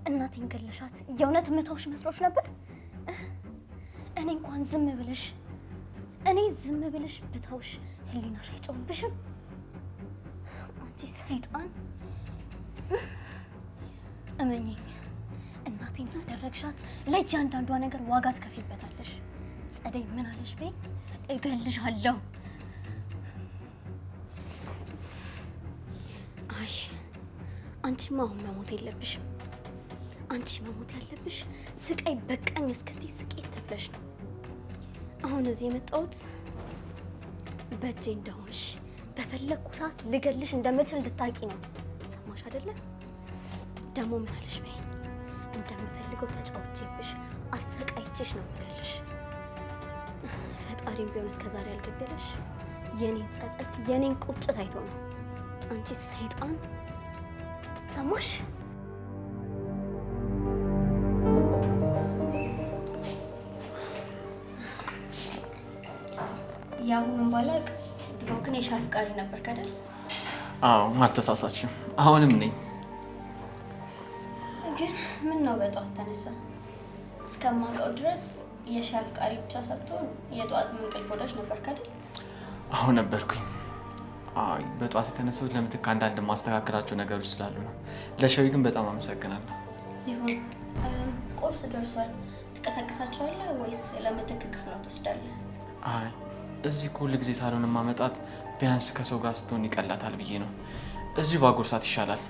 እናቴን ገለሻት የእውነት መታውሽ መስሎሽ ነበር? እኔ እንኳን ዝም ብለሽ ብታውሽ ህሊናሽ አይጨውብሽም? አንቺ ሰይጣን እመኚኝ፣ እናቴን ያደረግሻት ለእያንዳንዷ ነገር ዋጋ ትከፊበታለሽ። ጸደይ ምን አለሽ በይ? እገልሻለሁ። አይ አንቺማ አሁን መሞት የለብሽም። አንቺ መሞት ያለብሽ ስቃይ በቃኝ እስክትይ ስቂት ብለሽ ነው። አሁን እዚህ የመጣሁት በእጄ እንደሆንሽ በፈለግኩ ሰዓት ልገልሽ እንደምችል እንድታቂ ነው። ሰማሽ አይደለ? ደግሞ ምን አለሽ በይ? እንደምፈልገው ተጫውቼብሽ አሰቃይቼሽ ነው የምገልሽ። ፈጣሪም ቢሆን እስከዛሬ ያልገደለሽ የኔን ጸጸት የኔን ቁጭት አይቶ ነው። አንቺ ሰይጣን ሰማሽ? ያሁንም ባላቅ ድሮ ግን የሻይ አፍቃሪ ነበር አይደል? አዎ አልተሳሳችም። አሁንም ነኝ። ግን ምን ነው በጠዋት ተነሳ? እስከማውቀው ድረስ የሻይ አፍቃሪ ብቻ ሳትሆን የጠዋት እንቅልፍ ወዳጅ ነበር አይደል? አሁን ነበርኩኝ። አይ በጠዋት የተነሳሁት ለምትክ አንዳንድ ማስተካከላቸው ነገሮች ስላሉ ነው። ለሻዩ ግን በጣም አመሰግናለሁ። ይሁን። ቁርስ ደርሷል። ትቀሰቅሳቸዋለህ ወይስ ለምትክ ክፍሏ ትወስዳለህ? አይ እዚህ ሁሉ ጊዜ ሳሎን ማመጣት ቢያንስ ከሰው ጋር ስትሆን ይቀላታል ብዬ ነው። እዚሁ ባጎርሳት ይሻላል።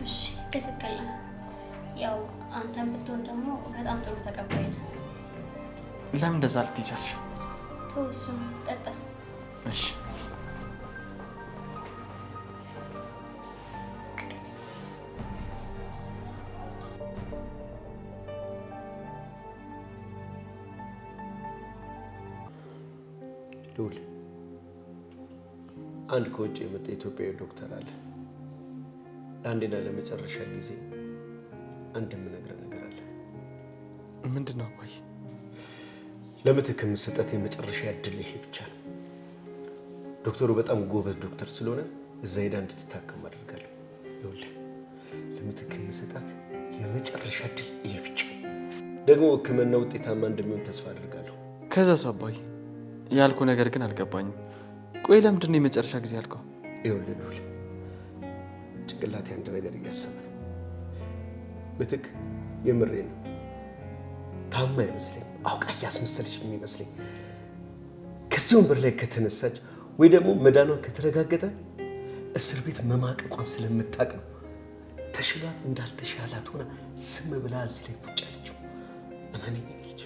እሺ ትክክል ነህ። ያው አንተም ብትሆን ደግሞ በጣም ጥሩ ተቀባይ ነህ። ለምን እንደዛ ልትይ ቻልሽ? ተወሱን ጠጣ። እሺ ሉል አንድ ከውጭ የመጣ ኢትዮጵያዊ ዶክተር አለ። ለአንዴና ለመጨረሻ ጊዜ አንድ የምነግርህ ነገር አለ። ምንድን ነው አባዬ? ለምትክ የምሰጠት የመጨረሻ እድል ይሄ ብቻ ነው። ዶክተሩ በጣም ጎበዝ ዶክተር ስለሆነ እዛ ሄዳ እንድትታከም አድርጋለሁ። ይኸውልህ ለምትክ የምሰጣት የመጨረሻ እድል ይሄ ብቻ። ደግሞ ሕክምና ውጤታማ እንደሚሆን ተስፋ አድርጋለሁ። ከዛስ አባዬ? ያልኩ ነገር ግን አልገባኝም። ቆይ ለምንድን ነው የመጨረሻ ጊዜ ያልከው? ይኸውልህ ሉል ጭንቅላቴ አንድ ነገር እያሰበ ነው። ምትክ የምሬ ነው ታማ ይመስለኝ አውቃ እያስመሰለች የሚመስለኝ። ከዚህ ወንበር ላይ ከተነሳች ወይ ደግሞ መዳኗን ከተረጋገጠ እስር ቤት መማቀቋን ስለምታውቅ ነው ተሽሏት እንዳልተሻላት ሆና ስም ብላ እዚህ ላይ ቁጭ ያለችው። እመነኝ ልጅ።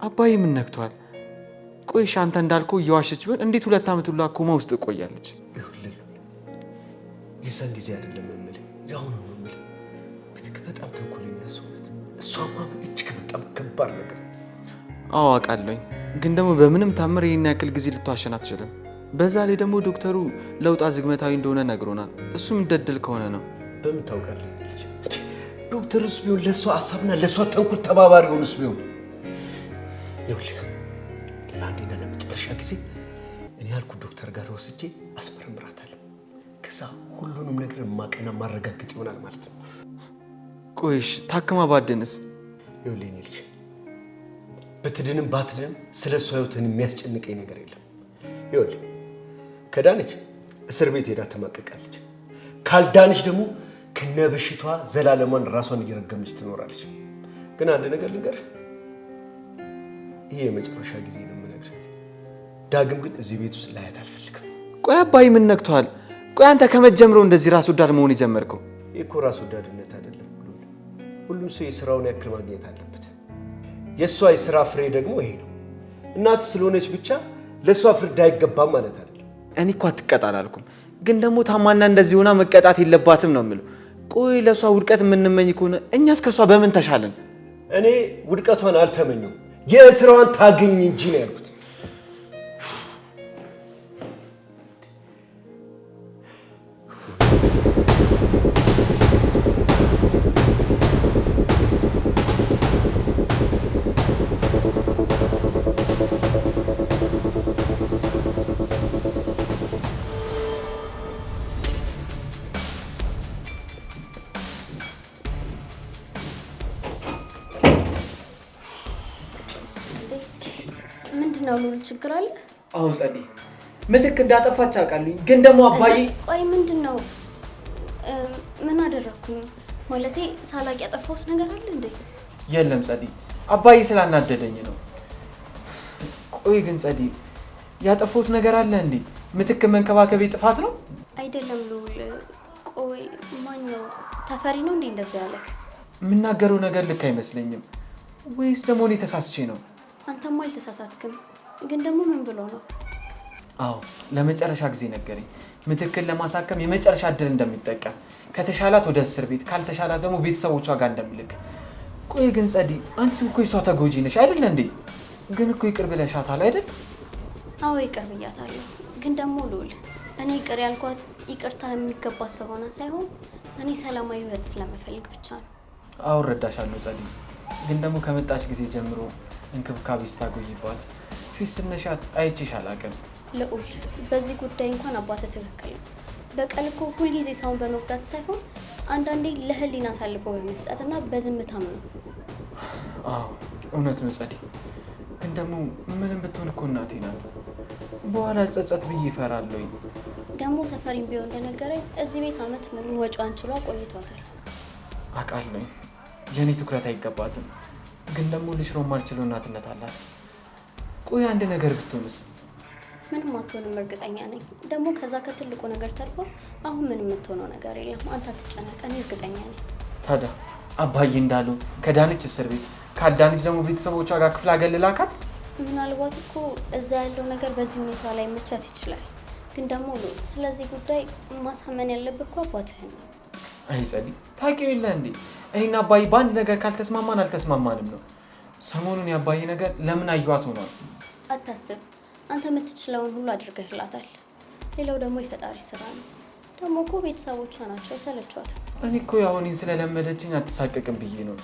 አባዬ ምን ነክቷል? ቆይሽ አንተ እንዳልከው እየዋሸች ቢሆን እንዴት 2 ዓመት ሁሉ ኮማ ውስጥ ቆያለች? ይኸውልህ የዛን ጊዜ አይደለም የምልህ ያሁኑ ነው የምልህ። ምትክ በጣም ተንኮለኛ ሰው ናት። እሷማ እጅግ በጣም ከባድ ነገር። አዎ አውቃለሁኝ፣ ግን ደግሞ በምንም ታምር ይሄን ያክል ጊዜ ልትዋሸን አትችልም። በዛ ላይ ደግሞ ዶክተሩ ለውጣ ዝግመታዊ እንደሆነ ነግሮናል። እሱም እንደድል ከሆነ ነው። በምን ታውቃለህ ልጅ? ዶክተሩስ ቢሆን ለእሷ ሀሳብና ለእሷ ተንኮል ተባባሪ ሆኑስ ቢሆን ይኸውልህ ለአንዴና ለመጨረሻ ጊዜ እኔ ያልኩ ዶክተር ጋር ወስጄ አስመረምራታለሁ። ከዛ ሁሉንም ነገር ማቅና ማረጋገጥ ይሆናል ማለት ነው። ቆይሽ ታክማ ባድንስ? ይኸውልህ የእኔ ልጅ ብትድንም ባትድንም ስለ እሷ ህይወትን የሚያስጨንቀኝ ነገር የለም። ይኸውልህ ከዳነች እስር ቤት ሄዳ ተማቀቃለች። ካልዳነች ደግሞ ከነበሽቷ ዘላለሟን ራሷን እየረገመች ትኖራለች። ግን አንድ ነገር ልንገርህ፣ ይሄ የመጨረሻ ጊዜ ነው የምነግርህ። ዳግም ግን እዚህ ቤት ውስጥ ላያት አልፈልግም። ቆይ አባዬ ምን ነክቷል? ቆይ አንተ ከመጀመሪያው እንደዚህ ራስ ወዳድ መሆን የጀመርከው? ይህ እኮ ራስ ወዳድነት አይደለም። ሁሉም ሰው የስራውን ያክል ማግኘት አለበት። የእሷ የስራ ፍሬ ደግሞ ይሄ ነው። እናት ስለሆነች ብቻ ለእሷ ፍርድ አይገባም ማለት አይደለም። እኔ እኮ አትቀጣ አላልኩም፣ ግን ደግሞ ታማና እንደዚህ ሆና መቀጣት የለባትም ነው የምለው። ቆይ ለእሷ ውድቀት የምንመኝ ከሆነ እኛስ ከእሷ በምን ተሻለን? እኔ ውድቀቷን አልተመኘው፣ የስራዋን ታገኝ እንጂ ነው ያልኩት። ነው ሉል ችግር አለ? አዎ ጸዲ፣ ምትክ እንዳጠፋች አውቃለሁ፣ ግን ደግሞ አባዬ ቆይ ምንድነው? ምን አደረኩኝ? ማለቴ ሳላቅ ያጠፋሁት ነገር አለ እንዴ? የለም ጸዲ፣ አባዬ ስላናደደኝ ነው። ቆይ ግን ጸዲ፣ ያጠፋሁት ነገር አለ እንዴ? ምትክ መንከባከቤ ጥፋት ነው? አይደለም ሉል። ቆይ ማነው? ተፈሪ ነው እንዴ እንደዛ ያለክ? የምናገረው ነገር ልክ አይመስለኝም። ወይስ ደግሞ እኔ ተሳስቼ ነው? አንተማ አልተሳሳትክም። ግን ደግሞ ምን ብሎ ነው? አዎ ለመጨረሻ ጊዜ ነገረኝ። ምትክን ለማሳከም የመጨረሻ እድል እንደሚጠቀም፣ ከተሻላት ወደ እስር ቤት፣ ካልተሻላት ደግሞ ቤተሰቦቿ ጋር እንደምልክ። ቆይ ግን ጸዲ፣ አንቺም እኮ እሷ ተጎጂ ነሽ አይደል እንዴ? ግን እኮ ይቅር ብለሻታል አይደል? አዎ ይቅር ብያታለሁ። ግን ደግሞ ሉል፣ እኔ ይቅር ያልኳት ይቅርታ የሚገባት ሰው ሆና ሳይሆን እኔ ሰላማዊ ህይወት ስለምፈልግ ብቻ ነው። አዎ እረዳሻለሁ ጸዲ። ግን ደግሞ ከመጣች ጊዜ ጀምሮ እንክብካቤ ስታጎይባት ፊት ስነሻት አይቼሽ አላውቅም። ልዑል፣ በዚህ ጉዳይ እንኳን አባትህ ትክክል ነው። በቀል እኮ ሁልጊዜ ሰውን በመጉዳት ሳይሆን አንዳንዴ ለህሊና አሳልፎ በመስጠትና በዝምታም ነው። አዎ እውነት ነው ጸዲ። ግን ደግሞ ምንም ብትሆን እኮ እናቴ ናት። በኋላ ጸጸት ብዬ እፈራለሁ። ደግሞ ተፈሪም ቢሆን እንደነገረኝ እዚህ ቤት አመት ሙሉ ወጪዋን ችሎ ቆይቷታል። አውቃለሁ የኔ ትኩረት አይገባትም። ግን ደግሞ ልሽሮ ማልችለው እናትነት አላት። ቆይ አንድ ነገር ብትሆንስ? ምንም አትሆንም እርግጠኛ ነኝ። ደግሞ ከዛ ከትልቁ ነገር ተርፎ አሁን ምንም የምትሆነው ነገር የለም። አንተ አትጨነቅ፣ እኔ እርግጠኛ ነኝ። ታዲያ አባዬ እንዳለው ከዳነች እስር ቤት፣ ካዳነች ደግሞ ቤተሰቦቿ ጋር ክፍለ ሀገር ልላካት? ምናልባት እኮ እዛ ያለው ነገር በዚህ ሁኔታ ላይ መቻት ይችላል። ግን ደግሞ ስለዚህ ጉዳይ ማሳመን ያለብህ እኮ አባትህን ነው። አይ ጸዲ፣ ታውቂው የለ እንዴ እኔና አባዬ በአንድ ነገር ካልተስማማን አልተስማማንም ነው። ሰሞኑን የአባዬ ነገር ለምን አየዋት ሆኗል። አታስብ፣ አንተ የምትችለውን ሁሉ አድርገህላታል። ሌላው ደግሞ የፈጣሪ ስራ ነው። ደግሞ እኮ ቤተሰቦቿ ናቸው፣ ሰለቿት። እኔ እኮ ያው እኔን ስለለመደችኝ አትሳቀቅም ብዬ ነው።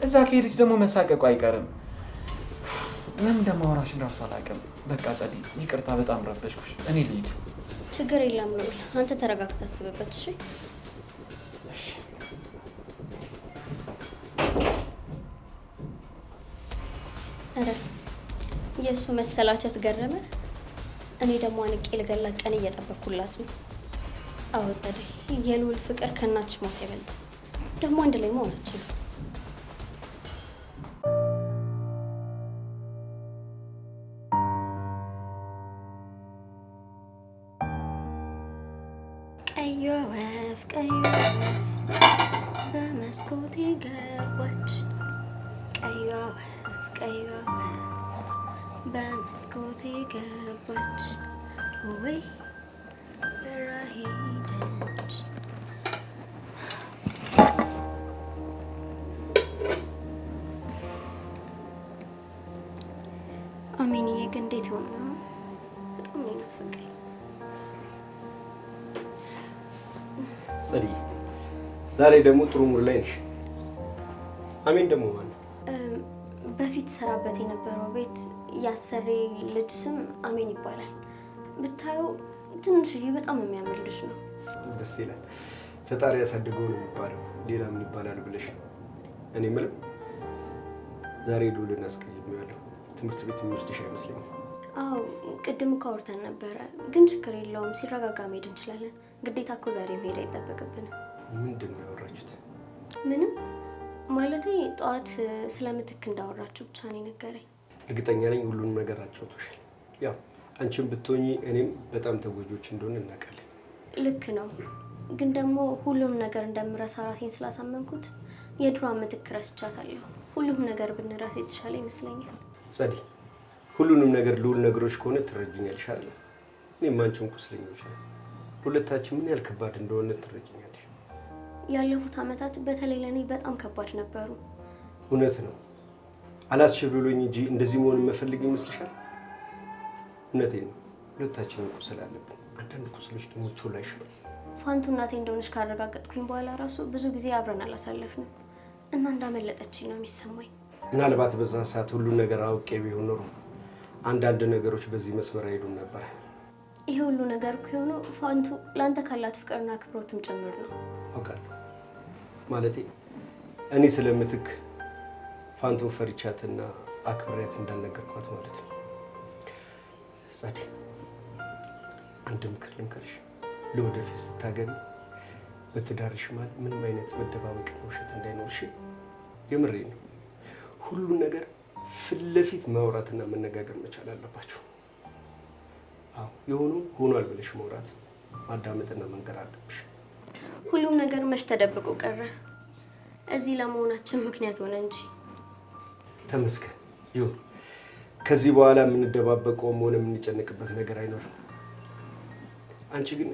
እዛ ከሄደች ደግሞ መሳቀቁ አይቀርም። ምን እንደማወራሽን እራሱ አላውቅም። በቃ ጸዲ ይቅርታ፣ በጣም ረበሽኩሽ። እኔ ልሂድ። ችግር የለም ልዑል፣ አንተ ተረጋግተህ አስብበት። እሺ እሺ። አረ የእሱ መሰላቸት ገረመ። እኔ ደግሞ አንቄ ልገላት ቀን እየጠበኩላት ነው። አዎ ጸደይ፣ የልዑል ፍቅር ከእናትሽ ሞት አይበልጥ። ደግሞ አንድ ላይ መሆናችን ቀዩ ወፍ በመስኮቴ ገባች። ቀዩ ወፍ በመስኮቴ ገባች። ወይ በራ ሄደች። አሜንዬ ግን እንዴት ሆነ? በጣም ነው የናፈቀኝ። ጸዲ፣ ዛሬ ደግሞ ጥሩ ሙድ ላይ ነሽ። አሜን ደግሞ ማለት በፊት ሰራበት የነበረው ቤት ያሰሬ ልጅ ስም አሜን ይባላል። ብታየው ትንሽዬ በጣም የሚያምር ልጅ ነው። ደስ ይላል። ፈጣሪ ያሳድገው ነው የሚባለው። ሌላ ምን ይባላል ብለሽ ነው? እኔ የምለው ዛሬ ልዑልን አስቀይሜዋለሁ። ትምህርት ቤት የሚወስድሽ አይመስለኝም። አዎ ቅድም እኮ አውርተን ነበረ፣ ግን ችግር የለውም ሲረጋጋ መሄድ እንችላለን። ግዴታ እኮ ዛሬ መሄድ አይጠበቅብንም። ምንድን ነው ያወራችሁት? ምንም ማለቴ ጠዋት ስለምትክ እንዳወራችሁ ብቻ ነው የነገረኝ። እርግጠኛ ነኝ ሁሉንም ነገር አጫውቶሻል። ያው አንቺም ብትሆኚ እኔም በጣም ተጎጆች እንደሆነ እናውቃለን። ልክ ነው፣ ግን ደግሞ ሁሉም ነገር እንደምረሳ ራሴን ስላሳመንኩት የድሮ ምትክ ረስቻታለሁ። ሁሉም ነገር ብንረሳ የተሻለ ይመስለኛል። ጸዲ፣ ሁሉንም ነገር ልዑል ነገሮች ከሆነ ትረጅኛለሽ አይደል? እኔም አንቺም ቁስለኞች ነን። ሁለታችን ምን ያህል ከባድ እንደሆነ ትረጅኛለሽ። ያለፉት አመታት በተለይ ለኔ በጣም ከባድ ነበሩ። እውነት ነው። አላስችል ብሎኝ እንጂ እንደዚህ መሆን መፈልግ ይመስልሻል? እውነቴን ነው። ሁለታችንም ቁስል አለብን። አንዳንድ ቁስሎች ደግሞ ቶሎ አይሽሩም። ፋንቱ እናቴ እንደሆነች ካረጋገጥኩኝ በኋላ ራሱ ብዙ ጊዜ አብረን አላሳለፍንም እና እንዳመለጠችኝ ነው የሚሰማኝ። ምናልባት በዛ ሰዓት ሁሉን ነገር አውቄ ቢሆን ኖሮ አንዳንድ ነገሮች በዚህ መስመር አይሄዱም ነበር። ይሄ ሁሉ ነገር እኮ የሆነው ፋንቱ ለአንተ ካላት ፍቅርና አክብሮትም ጭምር ነው። አውቃለሁ። ማለቴ እኔ ስለምትክ ፋንቱን ፈሪቻትና አክብሬያት እንዳልነገርኳት ማለት ነው። ጸዴ፣ አንድ ምክር ልምከርሽ። ለወደፊት ስታገቢ በትዳርሽ ማለት ምንም አይነት መደባበቅ ውሸት እንዳይኖርሽ። የምሬ ነው። ሁሉን ነገር ፊት ለፊት ማውራትና መነጋገር መቻል አለባችሁ። አዎ የሆነው ሆኗል ብለሽ ማውራት፣ ማዳመጥና መንገር አለብሽ። ሁሉም ነገር መች ተደብቆ ቀረ? እዚህ ለመሆናችን ምክንያት ሆነ እንጂ። ተመስገን ይሁን። ከዚህ በኋላ የምንደባበቀውም ሆነ የምንጨነቅበት ነገር አይኖርም። አንቺ ግን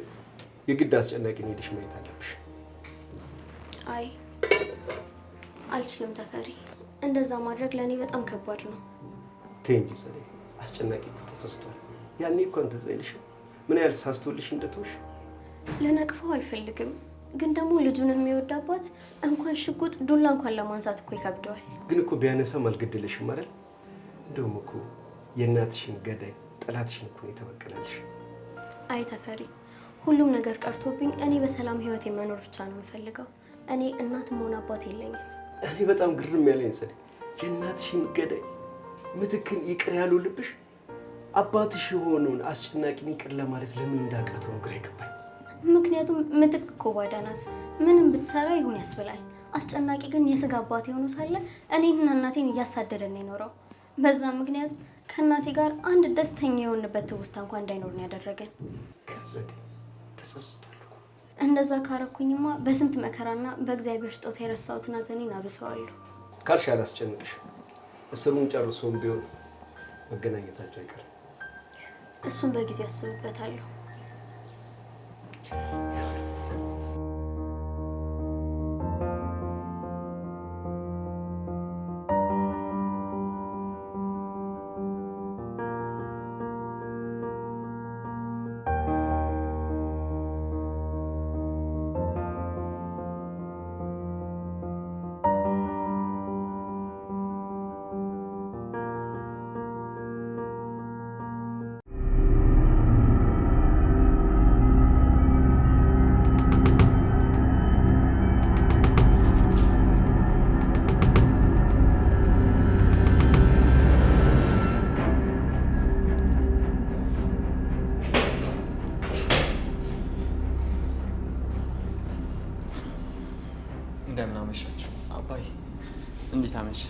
የግድ አስጨናቂን ሄደሽ ማየት አለብሽ። አይ አልችልም ተፈሪ፣ እንደዛ ማድረግ ለእኔ በጣም ከባድ ነው። ተይ እንጂ ጸደይ፣ አስጨናቂ እኮ ተሳስቷል። ያኔ እኮ አንተ እዛ ይልሽ ምን ያህል ሳስቶልሽ እንደተውሽ። ልነቅፈው አልፈልግም፣ ግን ደግሞ ልጁን የሚወድ አባት እንኳን ሽጉጥ ዱላ እንኳን ለማንሳት እኮ ይከብደዋል። ግን እኮ ቢያነሳም አልገደለሽም አይደል? እንደውም እኮ የእናትሽን ገዳይ ጠላትሽን እኮ ነው የተበቀለልሽ። አይ ተፈሪ፣ ሁሉም ነገር ቀርቶብኝ እኔ በሰላም ህይወት መኖር ብቻ ነው የምፈልገው። እኔ እናትም ሆነ አባት የለኝም። እኔ በጣም ግርም ያለኝ ጸደይ፣ የእናትሽን ገዳይ ምትክን ይቅር ያለው ልብሽ አባትሽ የሆነውን አስጨናቂን ይቅር ለማለት ለምን እንዳቃተው ነው ግራ ይገባኝ። ምክንያቱም ምትክ እኮ ባዳ ናት። ምንም ብትሰራ ይሁን ያስብላል። አስጨናቂ ግን የስጋ አባት የሆኑ ሳለ እኔና እናቴን እያሳደደን የኖረው። በዛ ምክንያት ከእናቴ ጋር አንድ ደስተኛ የሆንበት ትውስታ እንኳን እንዳይኖር ነው ያደረገን። ከጸደይ ተጸጽቷለሁ። እንደዛ ካረኩኝማ በስንት መከራና በእግዚአብሔር ስጦታ የረሳሁትን ሐዘኔን አብሰዋለሁ። ካልሽ አላስጨንቅሽ። እስሩን ጨርሶም ቢሆን መገናኘታቸው አይቀርም። እሱን በጊዜ አስብበታለሁ። እንደምን አመሻችሁ አባይ። እንዴት አመሸ?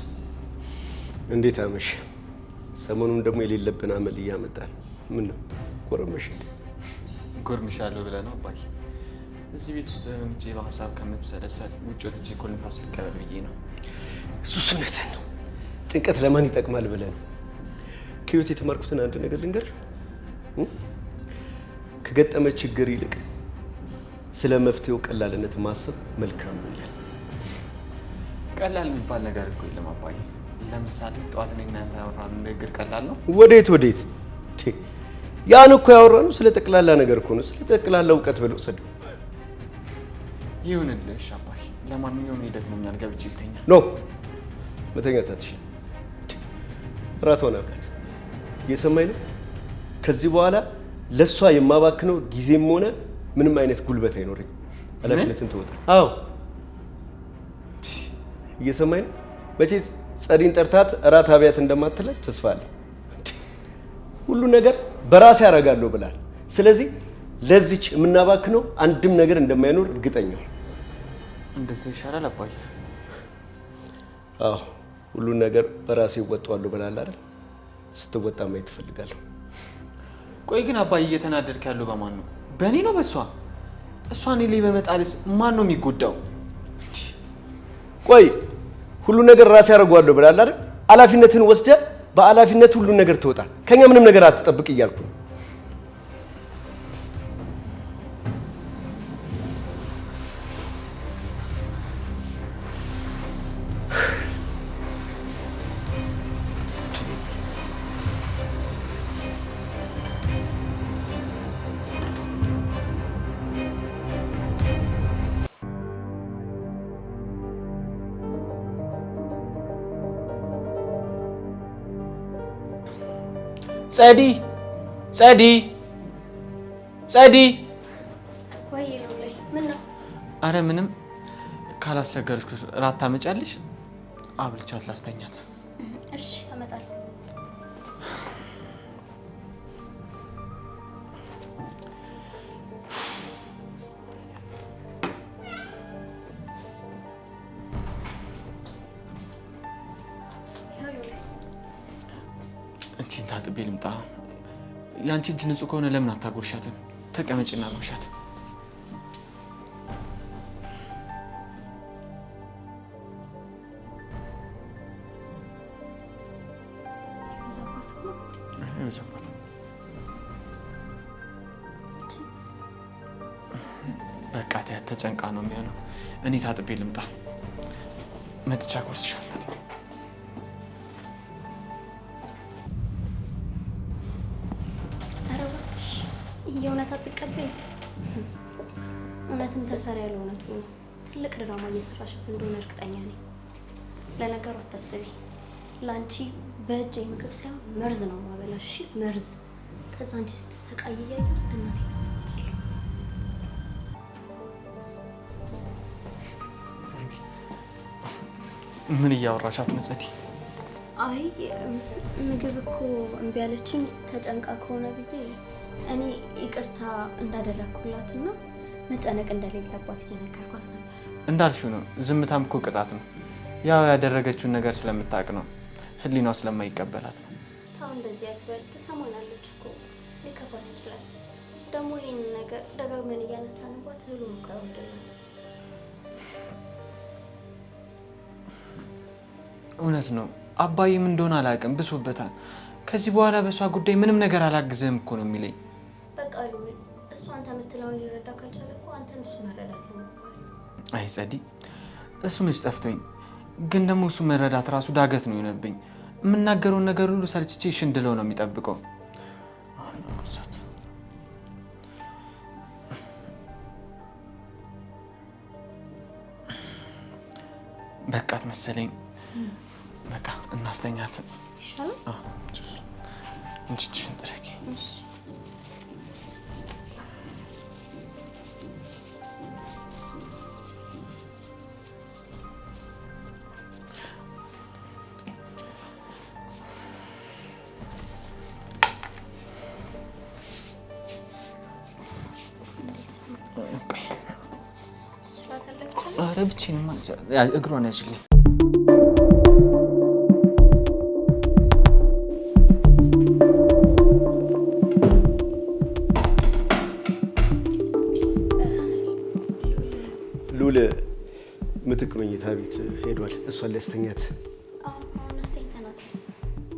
እንዴት አመሸ? ሰሞኑን ደግሞ የሌለብን አመል እያመጣል። ምን ነው ጎረመሽ? ጎርምሻለሁ ብለህ ነው አባይ? እዚህ ቤት ውስጥ በምንጭ በሀሳብ ከምብሰለሰል ውጭ ወጥቼ እኮ ንፋስ ልቀበል ብዬ ነው። እሱስ እውነትህን ነው። ጭንቀት ለማን ይጠቅማል ብለህ ነው። ከህይወት የተማርኩትን አንድ ነገር ልንገር። ከገጠመ ችግር ይልቅ ስለ መፍትሄው ቀላልነት ማሰብ መልካም ነው ይላል። ቀላል የሚባል ነገር እኮ የለም አባዬ። ለምሳሌ ጠዋት እኔ እና አንተ ያወራነው ንግግር ቀላል ነው? ወዴት ወዴት? ያን እኮ ያወራነው ስለ ጠቅላላ ነገር እኮ ነው። ስለ ጠቅላላ እውቀት ብለው ሰደው። ይሁንልሽ አባዬ። ለማንኛውም እኔ ደግሞኛል፣ ገብቼ ልተኛ። ኖ መተኛት አትችልም። እራቷን አብላት። እየሰማኝ ነው? ከዚህ በኋላ ለእሷ የማባክነው ጊዜም ሆነ ምንም አይነት ጉልበት አይኖረኝ። ኃላፊነትን ትወጣ። አዎ እየሰማኝ ነው? መቼስ ጸዲን ጠርታት እራት አብያት እንደማትለኝ ተስፋ አለኝ። ሁሉ ነገር በራሴ ያደርጋለሁ ብላል። ስለዚህ ለዚች የምናባክነው አንድም ነገር እንደማይኖር እርግጠኛ ነኝ። እንደዚህ ይሻላል አባዬ። አዎ ሁሉን ነገር በራሴ እወጣዋለሁ ብላል አይደል? ስትወጣ ማየት እፈልጋለሁ። ቆይ ግን አባዬ እየተናደድክ ያለው በማን ነው? በእኔ ነው በእሷ? እሷን እኔ ላይ በመጣልስ ማን ነው የሚጎዳው? ቆይ ሁሉ ነገር ራሴ ያደርገዋለሁ ብላል አይደል? ኃላፊነትን ወስደህ በኃላፊነት ሁሉን ነገር ትወጣ። ከኛ ምንም ነገር አትጠብቅ እያልኩ ነው። ጸዲ ጸዲ ጸዲ። ወይ ሎላይ ምን ነው? አረ ምንም። ካላስቸገርኩ እራት ታመጫለሽ? አብልቻት ላስተኛት። እሺ አመጣለሁ። ታጥቤ ልምጣ። ያንቺ እጅ ንጹህ ከሆነ ለምን አታጎርሻትም? ተቀመጭና ጎርሻት። በቃ ተጨንቃ ነው የሚሆነው። እኔ ታጥቤ ልምጣ። መጥቻ ጎርስሻለሁ። የእውነት አትቀበል። እውነትም ተፈሪ ያለ እውነቱ ነው። ትልቅ ድራማ እየሰራሽብን እንደሆነ እርግጠኛ ነኝ። ለነገሩ አታስቢ። ለአንቺ በእጅ ምግብ ሳይሆን መርዝ ነው ማበላሽ። እሺ መርዝ። ከዛ አንቺ ስትሰቃይ እያየሁ እናቴ ያስባታለሁ። ምን እያወራሻት ነው ጸዲ? አይ ምግብ እኮ እምቢ አለችኝ ተጨንቃ ከሆነ ብዬ እኔ ይቅርታ እንዳደረግኩላትና መጨነቅ እንደሌለባት እየነገርኳት ነበር። እንዳልሽው ነው። ዝምታም እኮ ቅጣት ነው። ያው ያደረገችውን ነገር ስለምታውቅ ነው። ህሊናው ስለማይቀበላት ነው። ታው እንደዚህ አትበል። ትሰማናለች እኮ ሊከፋት ይችላል። ደግሞ ይህን ነገር ደጋግመን እያነሳንባት ህሉም እኮ አይወደላት። እውነት ነው። አባዬም እንደሆነ አላውቅም፣ ብሶበታል። ከዚህ በኋላ በእሷ ጉዳይ ምንም ነገር አላግዝህም እኮ ነው የሚለኝ። በቃ ሉል፣ እሱ አንተ የምትለውን ሊረዳ ካልቻለ እኮ አንተን እሱ መረዳት ይኖርብሃል። አይ ጸዲ፣ እሱ መች ጠፍቶኝ፣ ግን ደግሞ እሱ መረዳት ራሱ ዳገት ነው የሆነብኝ። የምናገረውን ነገር ሁሉ ሰርችቼ እሺ እንድለው ነው የሚጠብቀው። በቃት መሰለኝ። በቃ እናስተኛት ይሻላል። እንችሽን ጥረጊ። ኧረ ብቻዬንማ እግሯን ያዥልኝ። ሉል ምትክ መኝታ ቤት ሄዷል። እሷን ሊያስተኛት።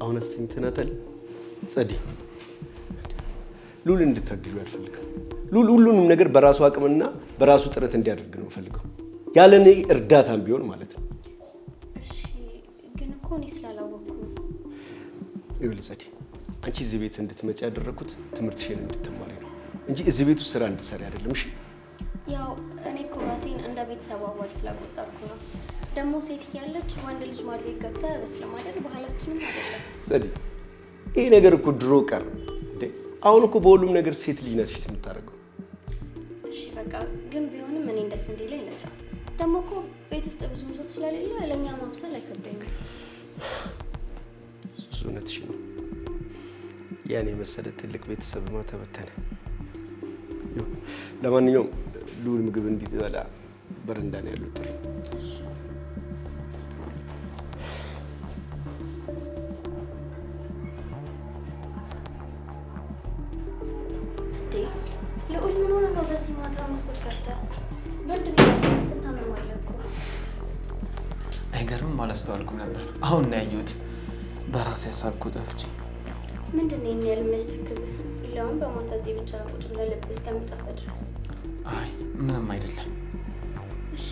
አሁን አስተኝተናታል። ጸዲ፣ ሉል እንድታግዡ አልፈልግም። ሉል ሁሉንም ነገር በራሱ አቅምና በራሱ ጥረት እንዲያደርግ ነው ፈልገው፣ ያለ እኔ እርዳታም ቢሆን ማለት ነው። እሺ፣ ግን እኮ እኔ ስላላወቅኩ ነው። ይኸውልሽ ጸዲ፣ አንቺ እዚህ ቤት እንድትመጪ ያደረኩት ትምህርትሽን እንድትማሪ ነው እንጂ እዚህ ቤት ውስጥ ስራ እንድትሰሪ አይደለም። እሺ፣ ያው እኔ እኮ ራሴን እንደ ቤተሰብ አባል ስላቆጠርኩ ነው። ደግሞ ሴት እያለች ወንድ ልጅ ማድ ቤት ገብታ በስለም አይደል? ባህላችንም አይደለም። ጸዲ፣ ይሄ ነገር እኮ ድሮ ቀር እንዴ! አሁን እኮ በሁሉም ነገር ሴት ልጅ ናት ፊት የምታደርገው። እሺ በቃ ግን ቢሆንም እኔ ደስ እንዲለኝ ልስራ። ደግሞ እኮ ቤት ውስጥ ብዙ ሰው ስለሌለ ለእኛ ማብሰል አይከብደኝም። እሱ እውነትሽ ነው። ያን የመሰለ ትልቅ ቤተሰብ ተበተነ። ለማንኛውም ሉል ምግብ እንዲበላ በረንዳ ነው ያለው። ጥሪ ልዑል ምን ሆነ ነው በዚህ ማታ መስኮት ከፍተህ? ብርድ ቢሆን ስትታመማለህ እኮ። አይገርምም? አላስተዋልኩም ነበር። አሁን ነው ያየሁት። በራሴ ሀሳብ እኮ ጠፍቼ። ምንድን ነው ይሄን ያህል የሚያስተክዝህ? ለምን በማታ እዚህ ብቻ ቁጭ ብለህ ልብ እስከሚጠፋ ድረስ? አይ ምንም አይደለም። እሺ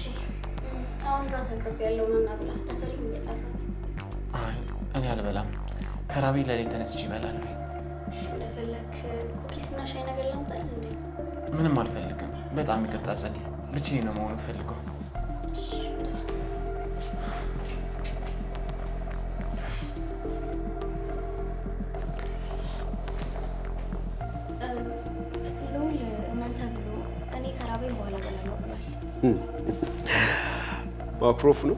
አሁን ራት አቅርቤ ያለው ነውና ብላ። ተፈሪም እየጠራ ነው። አይ እኔ አልበላም። ከራቤ ለሌት ተነስቼ እበላለሁ። እሺ እንደፈለክ ኩኪስ እና ሻይ ነገር ላምጣልህ እንዴ? ምንም አልፈልግም። በጣም ይቅርታ ጸዲ፣ ብቻዬን ነው መሆን የምፈልገው። ልዑል እናንተ ብሎ እኔ ከራቤን በኋላ እበላለሁ ብሏል። ማክሮፍ ነው።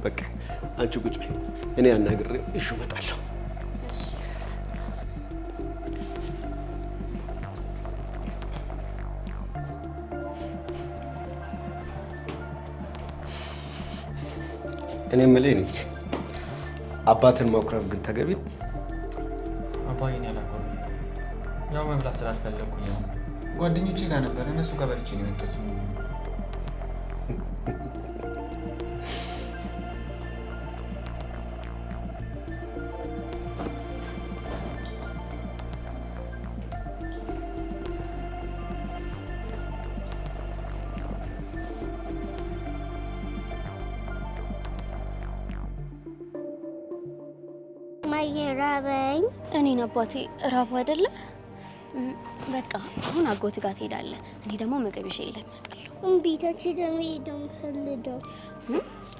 በቃ አንቺ ቁጭ በይ፣ እኔ አናግሬ እሺ እመጣለሁ። እኔ የምልህ አባትን ማኩረፍ ግን ተገቢ ነው? ስላልፈለኩኝ ነው። ጓደኞቼ ጋር ነበር፣ እነሱ ጋር በልቼ ነው የመጣሁት። ማየራበኝ እኔን አባቴ ራቡ አይደለ? በቃ አሁን አጎት ጋር ትሄዳለህ። እኔ ደግሞ ምግብ ይዤ እመጣለሁ። እምቢታች ደግሞ ሄደም ፈልደው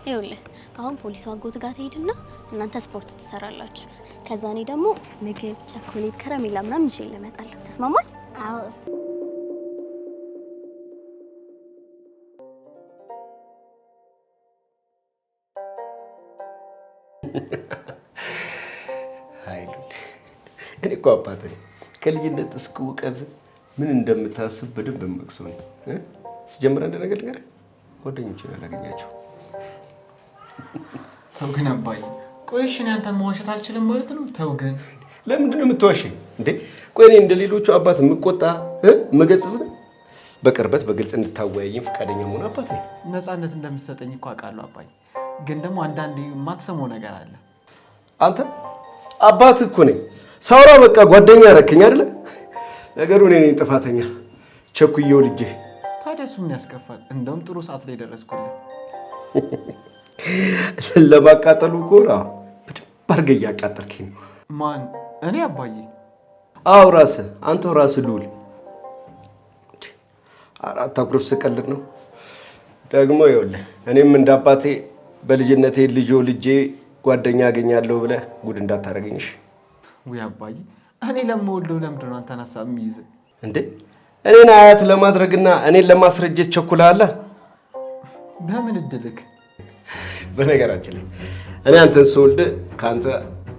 ይኸውልህ አሁን ፖሊሱ አጎት ጋር ትሄድና እናንተ ስፖርት ትሰራላችሁ። ከዛ እኔ ደግሞ ምግብ፣ ቸኮሌት፣ ከረሜላ ምናምን ይዤ እመጣለሁ። ተስማማል? አዎ። እኔ እኮ አባት ነኝ። ከልጅነት እስከ እውቀት ምን እንደምታስብ በደንብ የማውቅ ነው። ስጀምር አንድ ነገር ልንገርህ፣ ጓደኞቼን አላገኛቸው። ተው ግን አባዬ፣ ቆይ እሺ እኔ አንተን መዋሸት አልችልም ማለት ነው? ተው ግን። ለምንድን ነው የምትዋሸኝ እንዴ? ቆይ እኔ እንደ ሌሎቹ አባት የምቆጣ የምገጽጽ ነኝ? በቅርበት በግልጽ እንድታወያየኝ ፈቃደኛ መሆን አባት ነኝ። ነፃነት እንደምትሰጠኝ እኮ አውቃለሁ አባዬ፣ ግን ደግሞ አንዳንዴ የማትሰማው ነገር አለ። አንተ አባት እኮ ነኝ። ሳውራ በቃ ጓደኛ አደረከኝ አይደለ? ነገሩ እኔ ነኝ ጥፋተኛ፣ ቸኩዬው ልጄ። ታዲያ እሱ ምን ያስከፋል? እንደውም ጥሩ ሰዓት ላይ ደረስኩልህ። ለማቃጠሉ እኮ በደንብ አድርገህ እያቃጠልከኝ ነው። ማን? እኔ አባዬ? አዎ ራስህ፣ አንተው ራስህ ልውል። አራት አኩርፍ ስቀልድ ነው ደግሞ። ይኸውልህ እኔም እንደ አባቴ በልጅነቴ ልጄ ጓደኛ አገኛለሁ ብለህ ጉድ እንዳታደርገኝሽ። ውይ አባዬ፣ እኔ ለምወልደው ለምንድን ነው አንተን ሀሳብ የሚይዝ እንዴ? እኔን አያት ለማድረግና እኔን ለማስረጀት ቸኩለሃል። በምን እድልክ? በነገራችን ላይ እኔ አንተን ስወልድ ከአንተ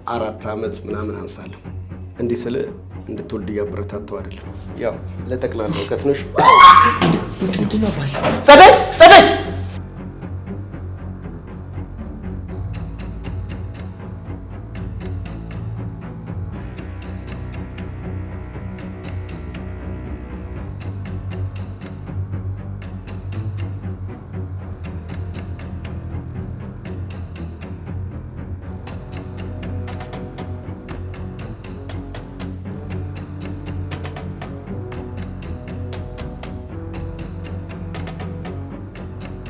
4 ዓመት ምናምን አንሳለሁ። እንዲህ ስለ እንድትወልድ እያበረታተው አይደለም፣ ያው ለጠቅላላ እውቀት ነው። ምንድን ነው አባዬ? ጸደይ